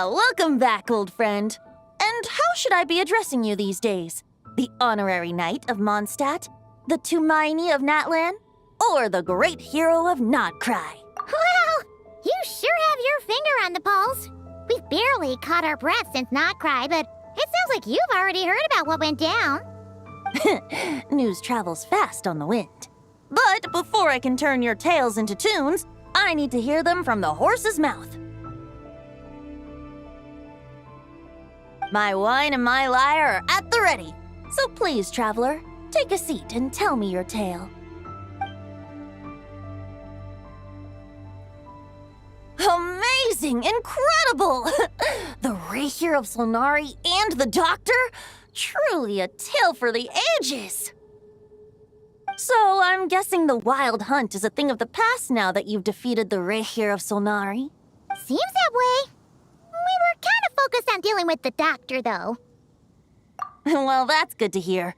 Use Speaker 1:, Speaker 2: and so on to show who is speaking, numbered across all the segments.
Speaker 1: Welcome back, old friend. And how should I be addressing you these days? The honorary knight of Mondstadt? The Tumaini of Natlan? Or the great hero of Nodcry?
Speaker 2: Well, you sure have your finger on the pulse. We've barely caught our breath since Nodcry, but it sounds like you've already heard about what went down.
Speaker 1: News travels fast on the wind. But before I can turn your tales into tunes, I need to hear them from the horse's mouth. My wine and my lyre are at the ready. So please, traveler, take a seat and tell me your tale. Amazing! Incredible! The Rapier of Solnari and the Doctor? Truly a tale for the ages! So, I'm guessing the wild hunt is a thing of the past now that you've defeated the Rapier of Solnari?
Speaker 2: Seems that way. We were kind of focused on dealing with the Doctor, though.
Speaker 1: Well, that's good to hear.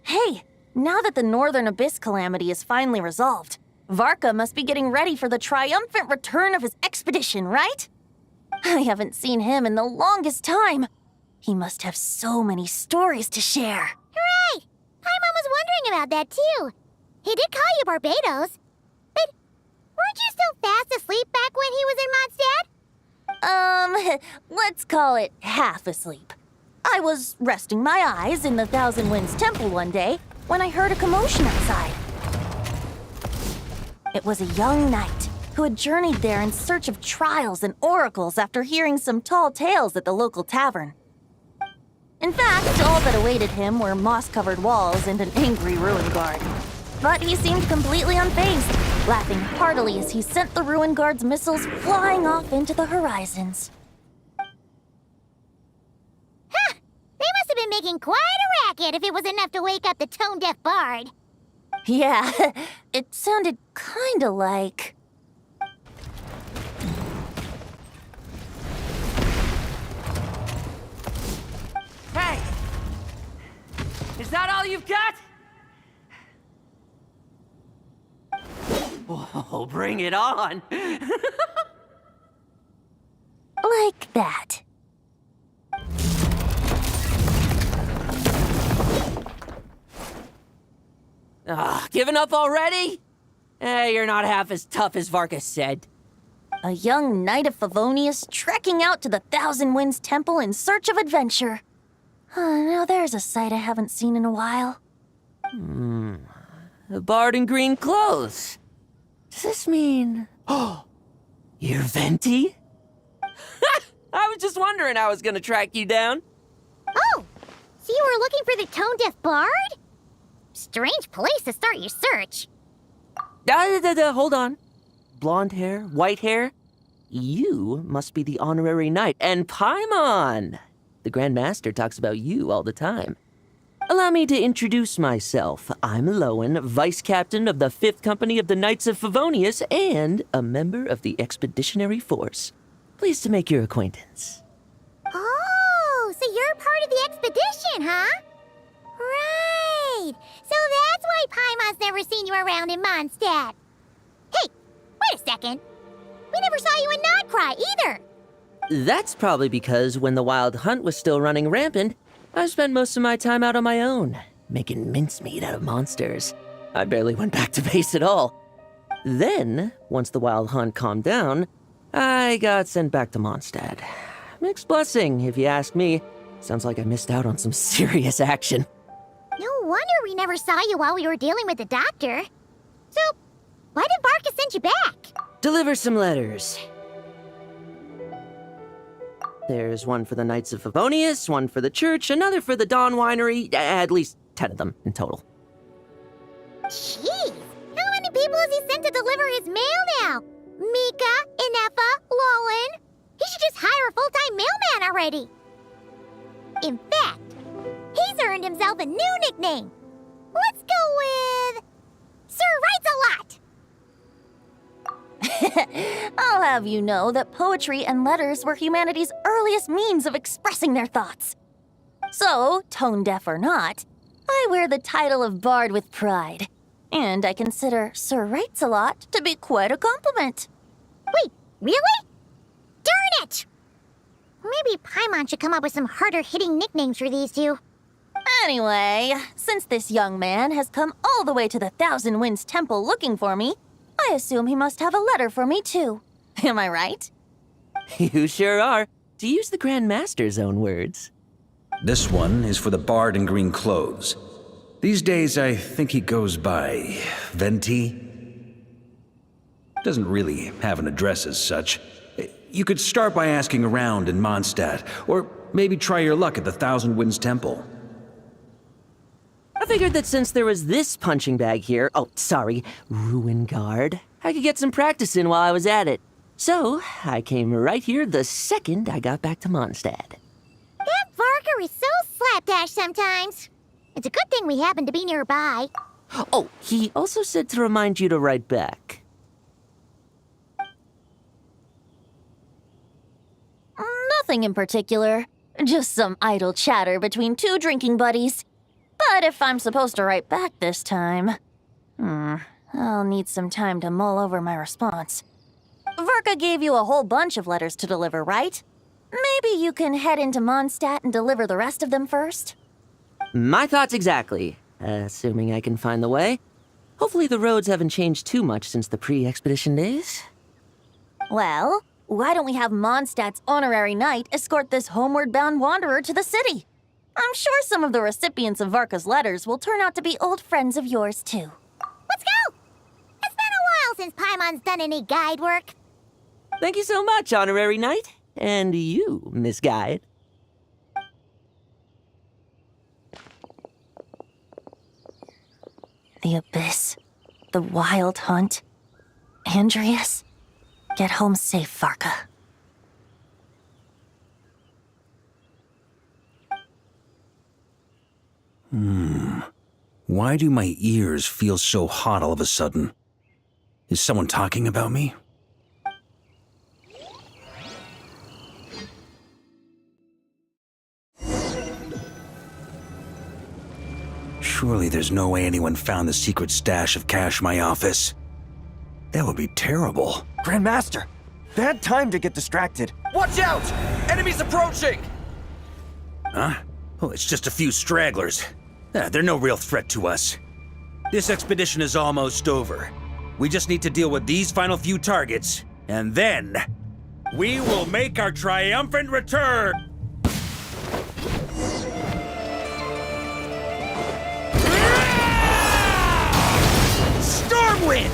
Speaker 1: Hey, now that the Northern Abyss calamity is finally resolved, Varka must be getting ready for the triumphant return of his expedition, right? I haven't seen him in the longest time. He must have so many stories to share.
Speaker 2: Hooray! Paimon was wondering about that, too. He did call you Barbados. But weren't you still fast asleep back when he was in Mondstadt?
Speaker 1: Let's call it half asleep. I was resting my eyes in the Thousand Winds Temple one day when I heard a commotion outside. It was a young knight who had journeyed there in search of trials and oracles after hearing some tall tales at the local tavern. In fact, all that awaited him were moss-covered walls and an angry ruin guard. But he seemed completely unfazed, laughing heartily as he sent the ruin guard's missiles flying off into the horizons.
Speaker 2: Huh! They must have been making quite a racket if it was enough to wake up the tone-deaf bard.
Speaker 1: Yeah, it sounded kinda like...
Speaker 3: Hey! Is that all you've got? Oh, bring it on!
Speaker 1: like that.
Speaker 3: Giving up already? You're not half as tough as Varka said.
Speaker 1: A young knight of Favonius trekking out to the Thousand Winds Temple in search of adventure. Now there's a sight I haven't seen in a while.
Speaker 3: A bard in green clothes. Does this mean... Oh, you're Venti? I was just wondering how I was gonna track you down.
Speaker 2: Oh, so you were looking for the tone-deaf bard? Strange place to start your search.
Speaker 3: Hold on. Blonde hair, white hair. You must be the honorary knight. And Paimon! The Grand Master talks about you all the time. Allow me to introduce myself. I'm Lowen, Vice Captain of the 5th Company of the Knights of Favonius and a member of the Expeditionary Force. Pleased to make your acquaintance.
Speaker 2: Oh, so you're part of the expedition, huh? Right. So that's why Paimon's never seen you around in Mondstadt. Hey, wait a second. We never saw you in Nodcry either.
Speaker 3: That's probably because when the wild hunt was still running rampant, I spent most of my time out on my own, making mincemeat out of monsters. I barely went back to base at all. Then, once the wild hunt calmed down, I got sent back to Mondstadt. Mixed blessing, if you ask me. Sounds like I missed out on some serious action.
Speaker 2: No wonder we never saw you while we were dealing with the Doctor. So, why did Varka send you back?
Speaker 3: Deliver some letters. There's one for the Knights of Favonius, one for the church, another for the Dawn Winery, at least 10 of them in total.
Speaker 2: Jeez, how many people has he sent to deliver his mail now? Mika, Inefa, Lowen? He should just hire a full-time mailman already. In fact, he's earned himself a new nickname. Let's go with... Sir Writes-A-Lot!
Speaker 1: I'll have you know that poetry and letters were humanity's earliest means of expressing their thoughts. So, tone-deaf or not, I wear the title of Bard with pride. And I consider Sir Writes-A-Lot to be quite a compliment.
Speaker 2: Wait, really? Darn it! Maybe Paimon should come up with some harder-hitting nicknames for these two.
Speaker 1: Anyway, since this young man has come all the way to the Thousand Winds Temple looking for me, I assume he must have a letter for me too. Am I right?
Speaker 3: You sure are, to use the Grand Master's own words.
Speaker 4: This one is for the bard in green clothes. These days, I think he goes by Venti. Doesn't really have an address as such. You could start by asking around in Mondstadt, or maybe try your luck at the Thousand Winds Temple.
Speaker 3: I figured that since there was this punching bag here, ruin guard, I could get some practice in while I was at it. So, I came right here the second I got back to Mondstadt.
Speaker 2: That Varka is so slapdash sometimes. It's a good thing we happen to be nearby.
Speaker 3: Oh, he also said to remind you to write back.
Speaker 1: Nothing in particular. Just some idle chatter between two drinking buddies. But if I'm supposed to write back this time, I'll need some time to mull over my response. Varka gave you a whole bunch of letters to deliver, right? Maybe you can head into Mondstadt and deliver the rest of them first?
Speaker 3: My thoughts exactly, assuming I can find the way. Hopefully the roads haven't changed too much since the pre-expedition days.
Speaker 1: Well, why don't we have Mondstadt's honorary knight escort this homeward-bound wanderer to the city? I'm sure some of the recipients of Varka's letters will turn out to be old friends of yours, too.
Speaker 2: Let's go! It's been a while since Paimon's done any guide work.
Speaker 3: Thank you so much, honorary knight. And you, Miss Guide.
Speaker 1: The Abyss. The Wild Hunt. Andreas. Get home safe, Varka.
Speaker 4: Why do my ears feel so hot all of a sudden? Is someone talking about me? Surely there's no way anyone found the secret stash of cash in my office. That would be terrible.
Speaker 5: Grandmaster! Bad time to get distracted.
Speaker 6: Watch out! Enemies approaching!
Speaker 4: Huh? Oh, it's just a few stragglers. They're no real threat to us. This expedition is almost over. We just need to deal with these final few targets, and then we will make our triumphant return! Stormwind!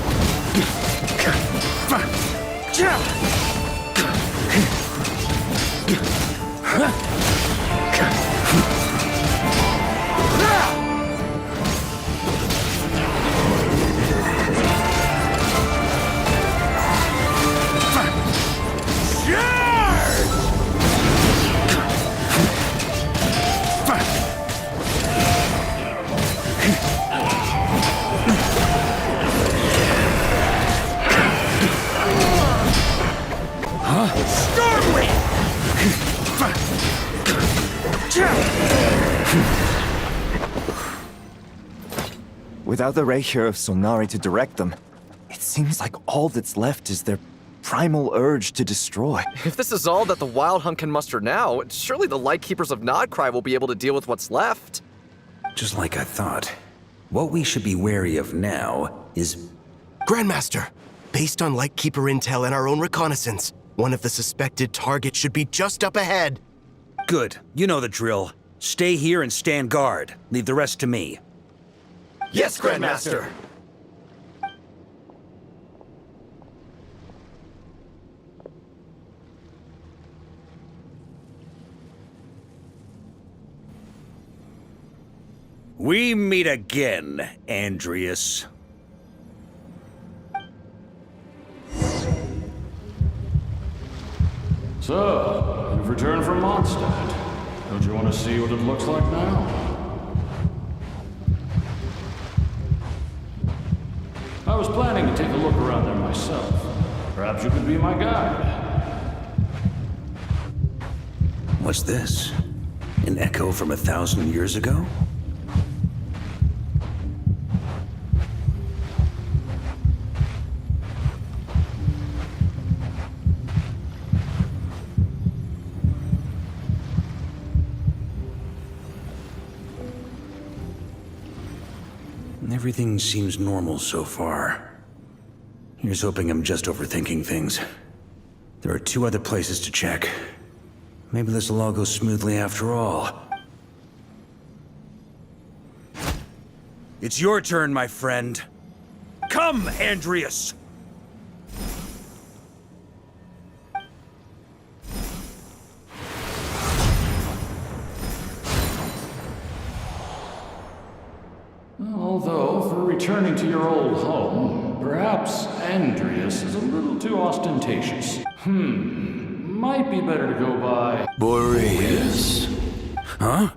Speaker 5: Without the Reikir of Solnari to direct them, it seems like all that's left is their primal urge to destroy.
Speaker 6: If this is all that the Wild Hunt can muster now, surely the Lightkeepers of Nodcry will be able to deal with what's left.
Speaker 4: Just like I thought. What we should be wary of now is...
Speaker 7: Grandmaster, based on Lightkeeper intel and our own reconnaissance, one of the suspected targets should be just up ahead.
Speaker 4: Good. You know the drill. Stay here and stand guard. Leave the rest to me.
Speaker 6: Yes, Grandmaster!
Speaker 4: We meet again, Andreas.
Speaker 8: So, you've returned from Mondstadt. Don't you want to see what it looks like now? I was planning to take a look around there myself. Perhaps you could be my guide.
Speaker 4: What's this? An echo from 1,000 years ago? Everything seems normal so far. Here's hoping I'm just overthinking things. There are 2 other places to check. Maybe this will all go smoothly after all. It's your turn, my friend. Come, Andreas!
Speaker 8: Although, for returning to your old home, perhaps Andreas is a little too ostentatious. Might be better to go by...
Speaker 9: Boreas.
Speaker 4: Huh?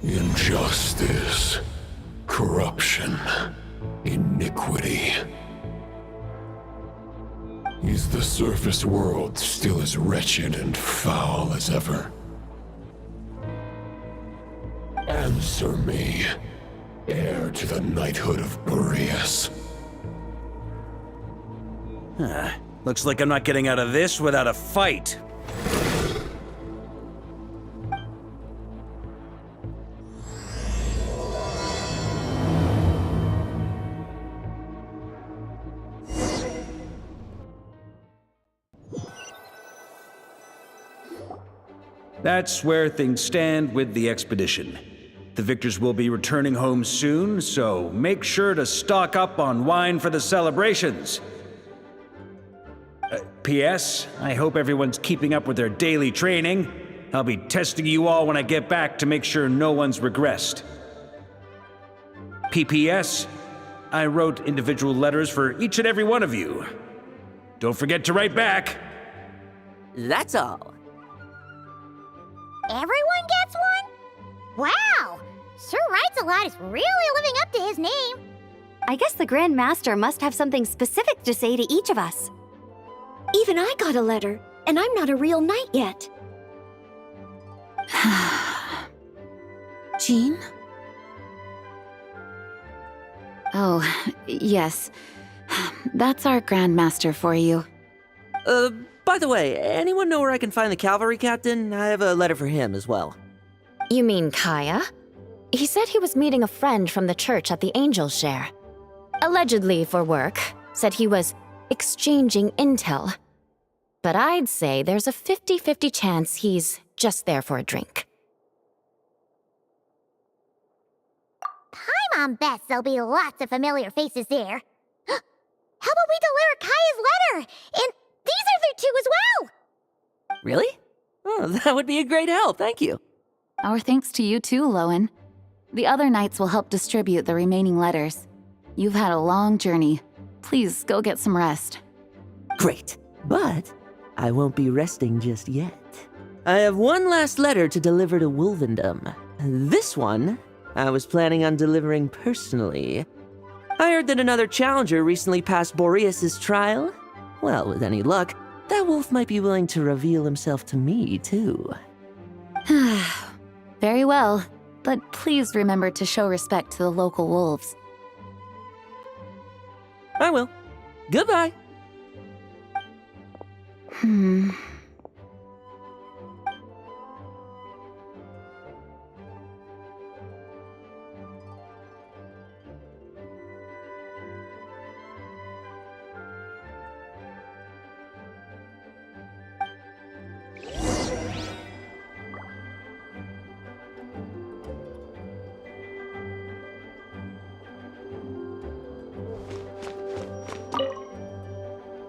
Speaker 9: Injustice. Corruption. Iniquity. Is the surface world still as wretched and foul as ever? Answer me, heir to the knighthood of Boreas.
Speaker 4: Looks like I'm not getting out of this without a fight. That's where things stand with the expedition. The victors will be returning home soon, so make sure to stock up on wine for the celebrations. P.S. I hope everyone's keeping up with their daily training. I'll be testing you all when I get back to make sure no one's regressed. P.P.S. I wrote individual letters for each and every one of you. Don't forget to write back.
Speaker 3: That's all.
Speaker 2: Everyone gets one? Wow! Sir Writes-A-Lot is really living up to his name.
Speaker 10: I guess the Grand Master must have something specific to say to each of us. Even I got a letter, and I'm not a real knight yet.
Speaker 11: Jean?
Speaker 10: Oh, yes. That's our Grand Master for you.
Speaker 3: By the way, anyone know where I can find the cavalry captain? I have a letter for him as well.
Speaker 10: You mean Kaya? He said he was meeting a friend from the church at the Angel Share. Allegedly for work. Said he was exchanging intel. But I'd say there's a 50-50 chance he's just there for a drink.
Speaker 2: Paimon bets there'll be lots of familiar faces there. How about we deliver Kaya's letter? And these are there too as well!
Speaker 3: Really? Oh, that would be a great help, thank you.
Speaker 11: Our thanks to you too, Lowen. The other knights will help distribute the remaining letters. You've had a long journey. Please go get some rest.
Speaker 3: Great, but I won't be resting just yet. I have one last letter to deliver to Wolvendom. This one, I was planning on delivering personally. I heard that another challenger recently passed Boreas' trial. Well, with any luck, that wolf might be willing to reveal himself to me, too.
Speaker 11: Very well, but please remember to show respect to the local wolves.
Speaker 3: I will. Goodbye.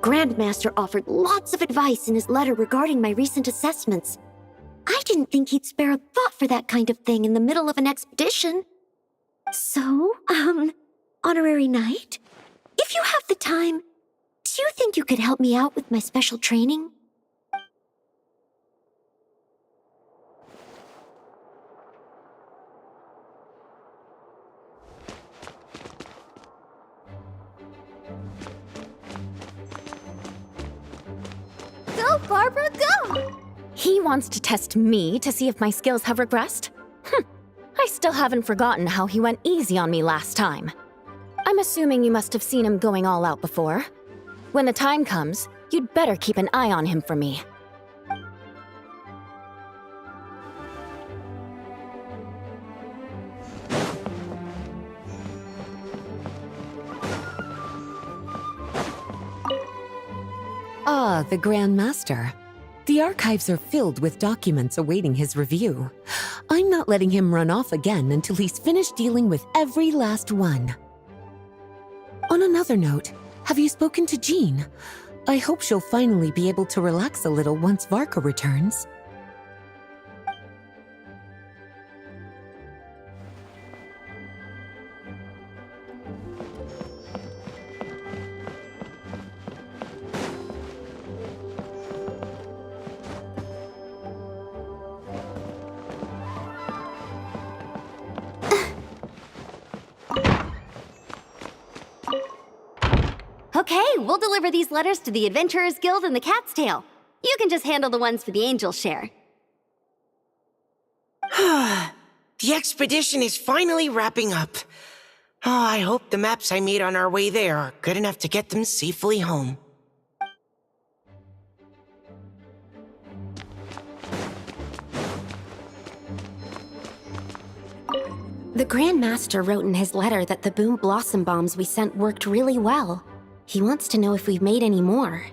Speaker 10: Grandmaster offered lots of advice in his letter regarding my recent assessments. I didn't think he'd spare a thought for that kind of thing in the middle of an expedition. So, honorary knight, if you have the time, do you think you could help me out with my special training?
Speaker 2: Go, Barbara, go!
Speaker 10: He wants to test me to see if my skills have regressed? I still haven't forgotten how he went easy on me last time. I'm assuming you must have seen him going all out before. When the time comes, you'd better keep an eye on him for me.
Speaker 12: Ah, the Grand Master. The archives are filled with documents awaiting his review. I'm not letting him run off again until he's finished dealing with every last one. On another note, have you spoken to Jean? I hope she'll finally be able to relax a little once Varka returns.
Speaker 10: Okay, we'll deliver these letters to the Adventurers Guild and the Cat's Tail. You can just handle the ones for the Angel's share.
Speaker 13: The expedition is finally wrapping up. Oh, I hope the maps I made on our way there are good enough to get them safely home.
Speaker 10: The Grand Master wrote in his letter that the Boom Blossom Bombs we sent worked really well. He wants to know if we've made any more.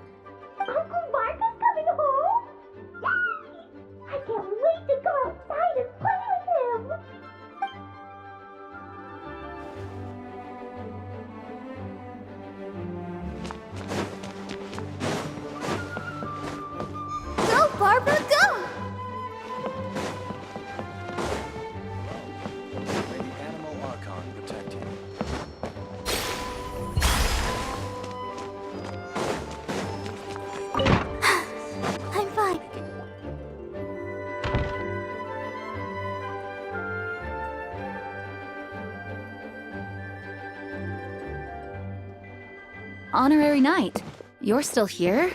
Speaker 2: Uncle Varka's coming home? Yay! I can't wait to go outside and play with him! Go, Barbara, go!
Speaker 5: May the animal archon protect him.
Speaker 2: I'm fine.
Speaker 11: Honorary Knight, you're still here?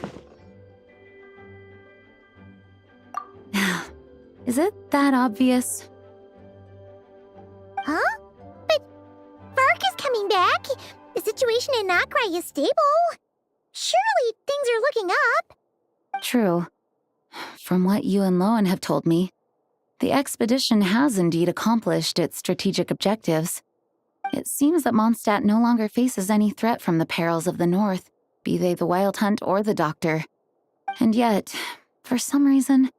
Speaker 11: Is it that obvious?
Speaker 2: Huh? But Varka's coming back. The situation in Nakrai is stable. Surely things are looking up.
Speaker 11: True. From what you and Lowen have told me, the expedition has indeed accomplished its strategic objectives. It seems that Mondstadt no longer faces any threat from the perils of the North, be they the Wild Hunt or the Doctor. And yet, for some reason,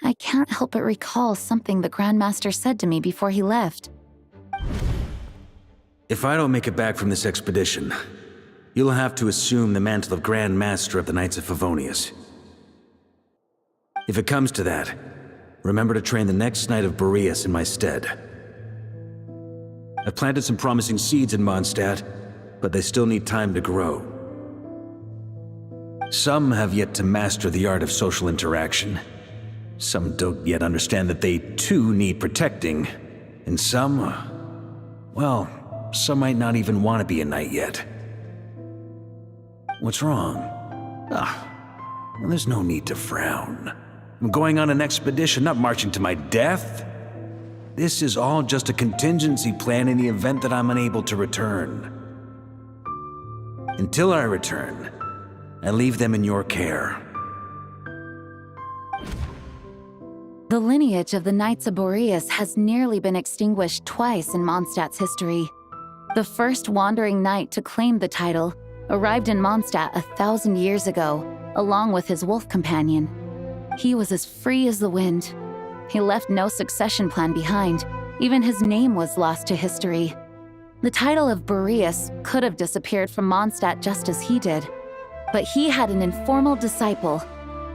Speaker 11: I can't help but recall something the Grand Master said to me before he left.
Speaker 4: If I don't make it back from this expedition, you'll have to assume the mantle of Grand Master of the Knights of Favonius. If it comes to that, remember to train the next Knight of Boreas in my stead. I've planted some promising seeds in Mondstadt, but they still need time to grow. Some have yet to master the art of social interaction. Some don't yet understand that they too need protecting. And some, well, some might not even want to be a knight yet. What's wrong? Well, there's no need to frown. I'm going on an expedition, not marching to my death. This is all just a contingency plan in the event that I'm unable to return. Until I return, I leave them in your care.
Speaker 11: The lineage of the Knights of Boreas has nearly been extinguished twice in Mondstadt's history. The first wandering knight to claim the title arrived in Mondstadt 1,000 years ago, along with his wolf companion. He was as free as the wind. He left no succession plan behind. Even his name was lost to history. The title of Boreas could have disappeared from Mondstadt just as he did. But he had an informal disciple,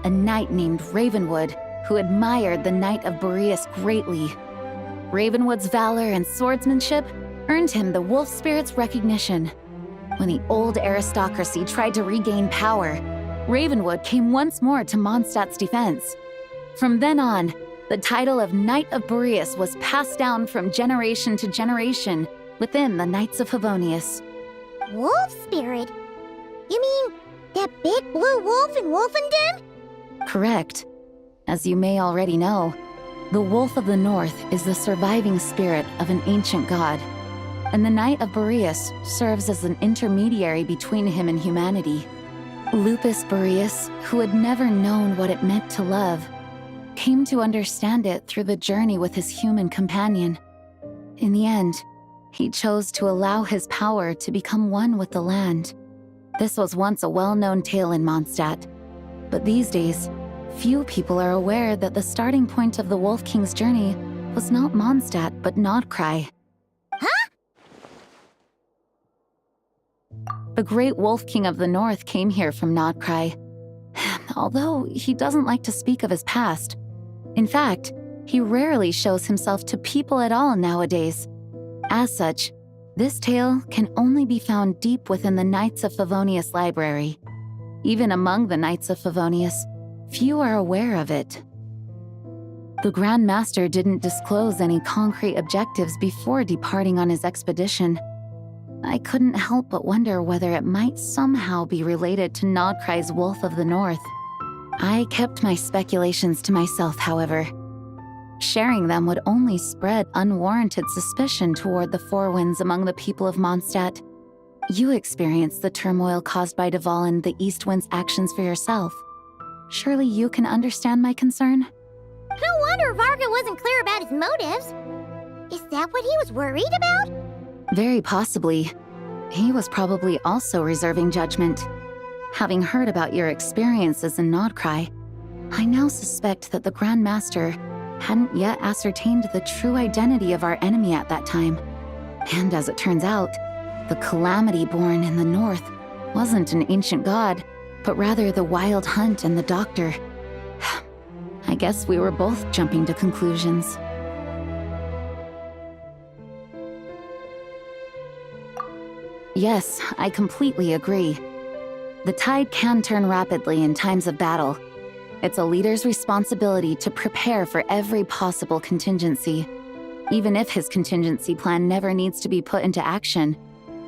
Speaker 11: a knight named Ravenwood, who admired the Knight of Boreas greatly. Ravenwood's valor and swordsmanship earned him the wolf spirit's recognition. When the old aristocracy tried to regain power, Ravenwood came once more to Mondstadt's defense. From then on, the title of Knight of Boreas was passed down from generation to generation within the Knights of Favonius.
Speaker 2: Wolf spirit? You mean that big blue wolf in Wolvendom?
Speaker 11: Correct. As you may already know, the Wolf of the North is the surviving spirit of an ancient god, and the Knight of Boreas serves as an intermediary between him and humanity. Lupus Boreas, who had never known what it meant to love, came to understand it through the journey with his human companion. In the end, he chose to allow his power to become one with the land. This was once a well-known tale in Mondstadt, but these days, few people are aware that the starting point of the Wolf King's journey was not Mondstadt, but Nodcry.
Speaker 2: Huh?
Speaker 11: The great Wolf King of the North came here from Nodcry, although he doesn't like to speak of his past. In fact, he rarely shows himself to people at all nowadays. As such, this tale can only be found deep within the Knights of Favonius library. Even among the Knights of Favonius, few are aware of it. The Grand Master didn't disclose any concrete objectives before departing on his expedition. I couldn't help but wonder whether it might somehow be related to Nodcry's Wolf of the North. I kept my speculations to myself, however. Sharing them would only spread unwarranted suspicion toward the Four Winds among the people of Mondstadt. You experienced the turmoil caused by Duvall and the East Wind's actions for yourself. Surely you can understand my concern?
Speaker 2: No wonder Varka wasn't clear about his motives. Is that what he was worried about?
Speaker 11: Very possibly. He was probably also reserving judgment. Having heard about your experiences in Nodcry, I now suspect that the Grand Master hadn't yet ascertained the true identity of our enemy at that time. And as it turns out, the calamity born in the north wasn't an ancient god, but rather the Wild Hunt and the Doctor. I guess we were both jumping to conclusions. Yes, I completely agree. The tide can turn rapidly in times of battle. It's a leader's responsibility to prepare for every possible contingency. Even if his contingency plan never needs to be put into action,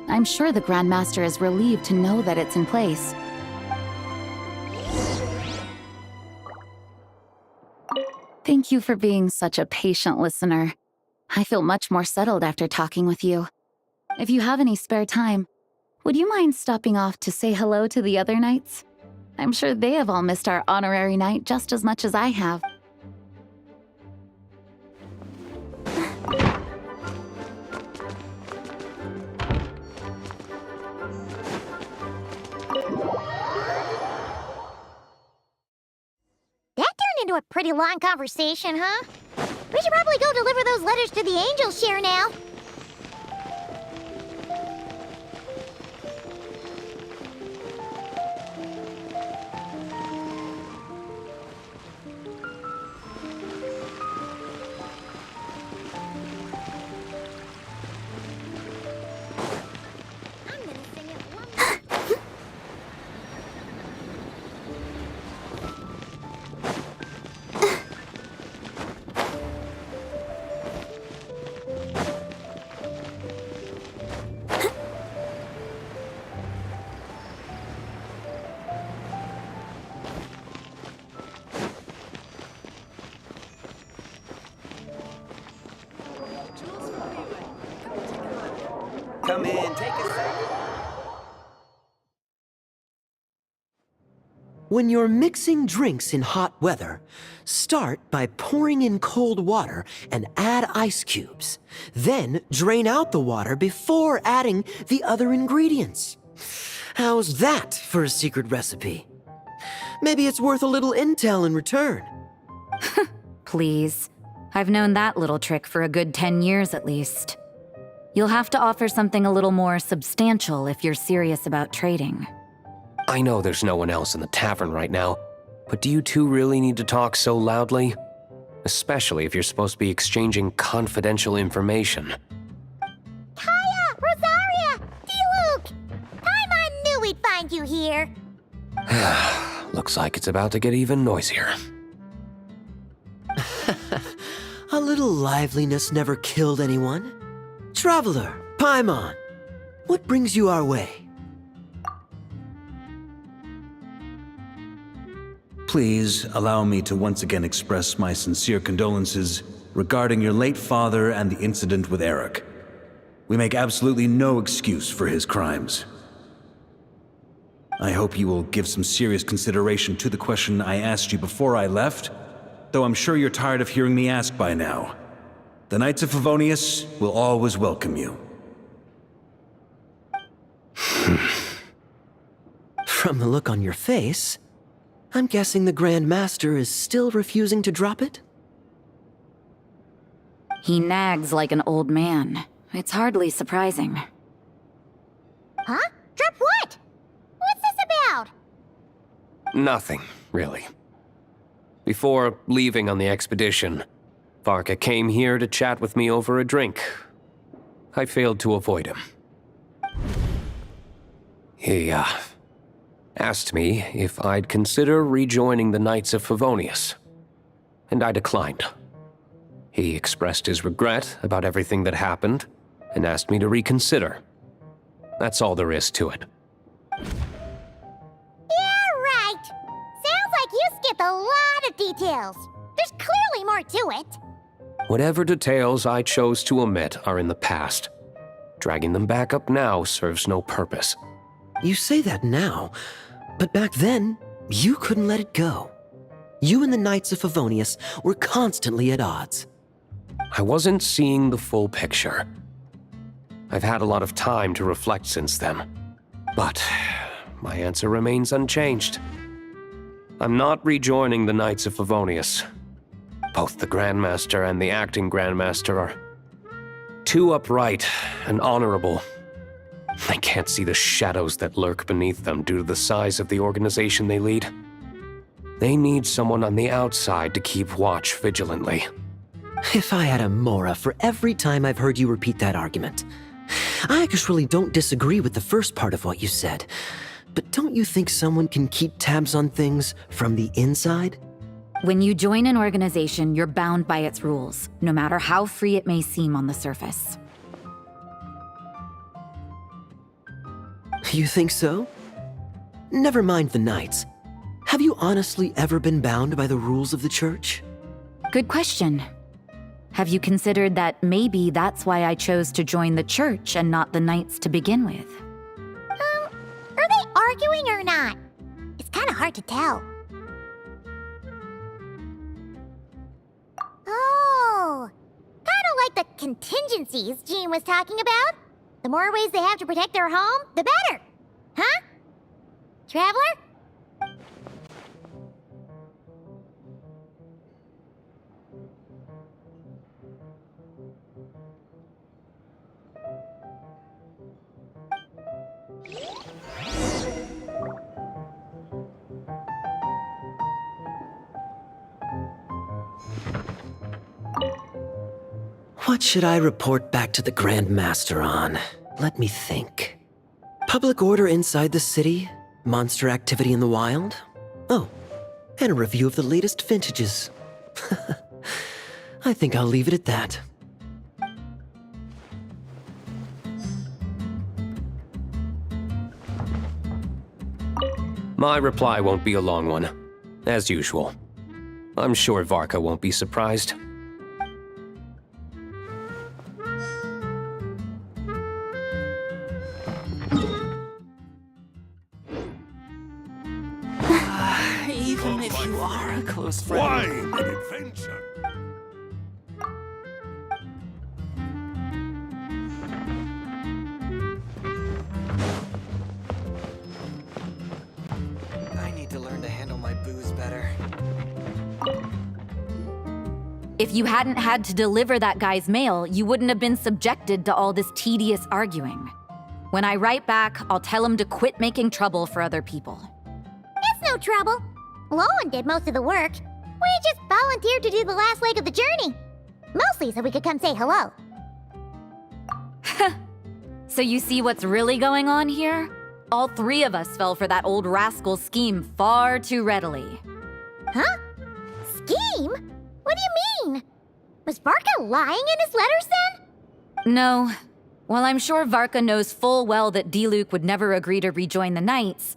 Speaker 11: I'm sure the Grand Master is relieved to know that it's in place. Thank you for being such a patient listener. I feel much more settled after talking with you. If you have any spare time, would you mind stopping off to say hello to the other knights? I'm sure they have all missed our honorary knight just as much as I have.
Speaker 2: That turned into a pretty long conversation, huh? We should probably go deliver those letters to the angels share now.
Speaker 3: Come in, take a seat. When you're mixing drinks in hot weather, start by pouring in cold water and add ice cubes. Then drain out the water before adding the other ingredients. How's that for a secret recipe? Maybe it's worth a little intel in return.
Speaker 14: Please. I've known that little trick for a good 10 years at least. You'll have to offer something a little more substantial if you're serious about trading.
Speaker 15: I know there's no one else in the tavern right now, but do you two really need to talk so loudly? Especially if you're supposed to be exchanging confidential information.
Speaker 2: Kaya! Rosaria! D-Luke! Paimon knew we'd find you here.
Speaker 15: Looks like it's about to get even noisier.
Speaker 3: A little liveliness never killed anyone. Traveler, Paimon, what brings you our way?
Speaker 4: Please allow me to once again express my sincere condolences regarding your late father and the incident with Eric. We make absolutely no excuse for his crimes. I hope you will give some serious consideration to the question I asked you before I left, though I'm sure you're tired of hearing me ask by now. The Knights of Favonius will always welcome you.
Speaker 3: From the look on your face, I'm guessing the Grand Master is still refusing to drop it?
Speaker 14: He nags like an old man. It's hardly surprising.
Speaker 2: Huh? Drop what? What's this about?
Speaker 15: Nothing, really. Before leaving on the expedition, Varka came here to chat with me over a drink. I failed to avoid him. He, asked me if I'd consider rejoining the Knights of Favonius, and I declined. He expressed his regret about everything that happened, and asked me to reconsider. That's all there is to it.
Speaker 2: Yeah, right. Sounds like you skipped a lot of details. There's clearly more to it.
Speaker 15: Whatever details I chose to omit are in the past. Dragging them back up now serves no purpose.
Speaker 3: You say that now, but back then, you couldn't let it go. You and the Knights of Favonius were constantly at odds.
Speaker 15: I wasn't seeing the full picture. I've had a lot of time to reflect since then. But my answer remains unchanged. I'm not rejoining the Knights of Favonius. Both the Grandmaster and the acting Grandmaster are too upright and honorable. I can't see the shadows that lurk beneath them due to the size of the organization they lead. They need someone on the outside to keep watch vigilantly.
Speaker 3: If I had a Mora for every time I've heard you repeat that argument. I actually don't disagree with the first part of what you said, but don't you think someone can keep tabs on things from the inside?
Speaker 14: When you join an organization, you're bound by its rules, no matter how free it may seem on the surface.
Speaker 3: You think so? Never mind the Knights. Have you honestly ever been bound by the rules of the Church?
Speaker 14: Good question. Have you considered that maybe that's why I chose to join the Church and not the Knights to begin with?
Speaker 2: Are they arguing or not? It's kind of hard to tell. Oh, kind of like the contingencies Jean was talking about. The more ways they have to protect their home, the better. Huh? Traveler?
Speaker 3: What should I report back to the Grand Master on? Let me think. Public order inside the city, monster activity in the wild. Oh, and a review of the latest vintages. I think I'll leave it at that.
Speaker 15: My reply won't be a long one, as usual. I'm sure Varka won't be surprised.
Speaker 3: Even if you are a close friend.
Speaker 9: Why an adventure?
Speaker 5: I need to learn to handle my booze better.
Speaker 14: If you hadn't had to deliver that guy's mail, you wouldn't have been subjected to all this tedious arguing. When I write back, I'll tell him to quit making trouble for other people.
Speaker 2: It's no trouble. Lowen did most of the work. We just volunteered to do the last leg of the journey. Mostly so we could come say hello.
Speaker 14: So you see what's really going on here? All three of us fell for that old rascal's scheme far too readily.
Speaker 2: Huh? Scheme? What do you mean? Was Varka lying in his letters then?
Speaker 14: No. While I'm sure Varka knows full well that Diluc would never agree to rejoin the Knights,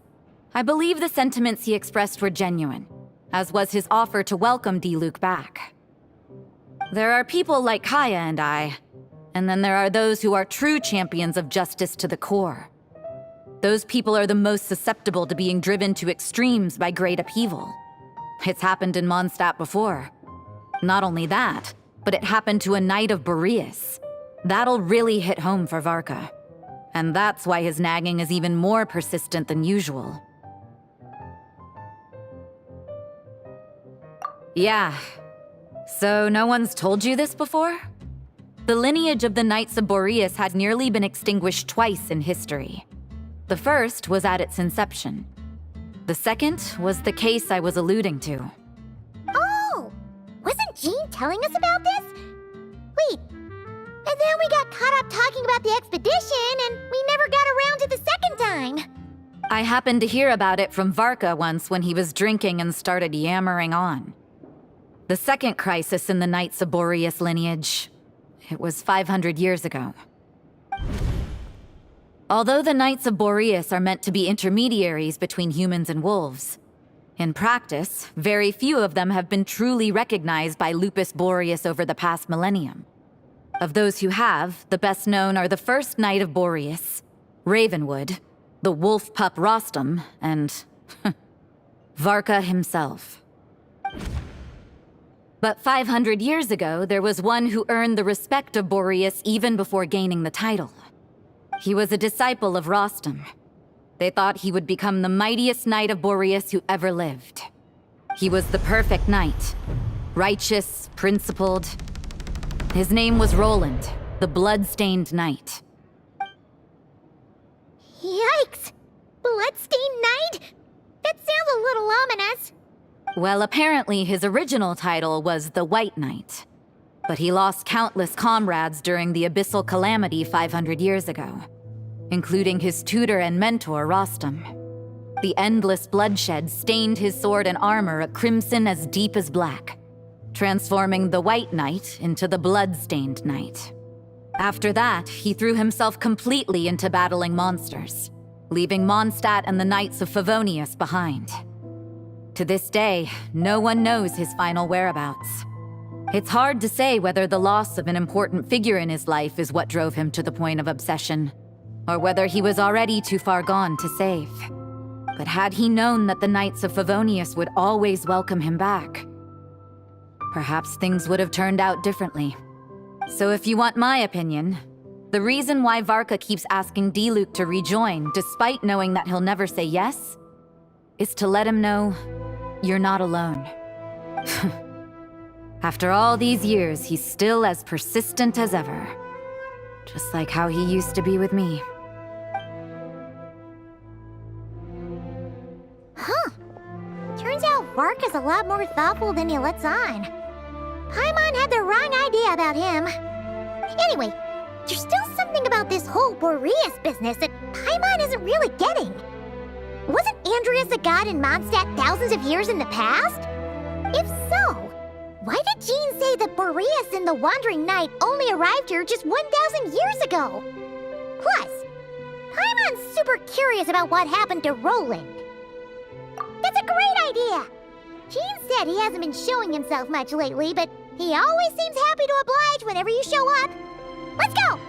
Speaker 14: I believe the sentiments he expressed were genuine, as was his offer to welcome Diluc back. There are people like Kaya and I, and then there are those who are true champions of justice to the core. Those people are the most susceptible to being driven to extremes by great upheaval. It's happened in Mondstadt before. Not only that, but it happened to a Knight of Boreas. That'll really hit home for Varka. And that's why his nagging is even more persistent than usual. Yeah. So no one's told you this before? The lineage of the Knights of Boreas had nearly been extinguished twice in history. The first was at its inception. The second was the case I was alluding to.
Speaker 2: Oh! Wasn't Jean telling us about this? Wait, and then we got caught up talking about the expedition, and we never got around to the second time.
Speaker 14: I happened to hear about it from Varka once when he was drinking and started yammering on. The second crisis in the Knights of Boreas lineage. It was 500 years ago. Although the Knights of Boreas are meant to be intermediaries between humans and wolves, in practice, very few of them have been truly recognized by Lupus Boreas over the past millennium. Of those who have, the best known are the first Knight of Boreas, Ravenwood, the wolf pup Rostam, and Varka himself. But 500 years ago, there was one who earned the respect of Boreas even before gaining the title. He was a disciple of Rostam. They thought he would become the mightiest knight of Boreas who ever lived. He was the perfect knight. Righteous, principled. His name was Roland, the blood-stained knight.
Speaker 2: Yikes! Bloodstained Knight? That sounds a little ominous.
Speaker 14: Well, apparently his original title was the White Knight. But he lost countless comrades during the Abyssal Calamity 500 years ago, including his tutor and mentor, Rostam. The endless bloodshed stained his sword and armor a crimson as deep as black, transforming the White Knight into the Blood-Stained Knight. After that, he threw himself completely into battling monsters, leaving Mondstadt and the Knights of Favonius behind. To this day, no one knows his final whereabouts. It's hard to say whether the loss of an important figure in his life is what drove him to the point of obsession, or whether he was already too far gone to save. But had he known that the Knights of Favonius would always welcome him back, perhaps things would have turned out differently. So if you want my opinion, the reason why Varka keeps asking Diluc to rejoin, despite knowing that he'll never say yes, is to let him know you're not alone. After all these years, he's still as persistent as ever. Just like how he used to be with me.
Speaker 2: Huh. Turns out Varka's a lot more thoughtful than he lets on. Paimon had the wrong idea about him. Anyway, there's still something about this whole Boreas business that Paimon isn't really getting. Wasn't Andreas a god in Mondstadt thousands of years in the past? If so, why did Jean say that Boreas and the Wandering Knight only arrived here just 1,000 years ago? Plus, Paimon's super curious about what happened to Roland. That's a great idea! Jean said he hasn't been showing himself much lately, but he always seems happy to oblige whenever you show up. Let's go!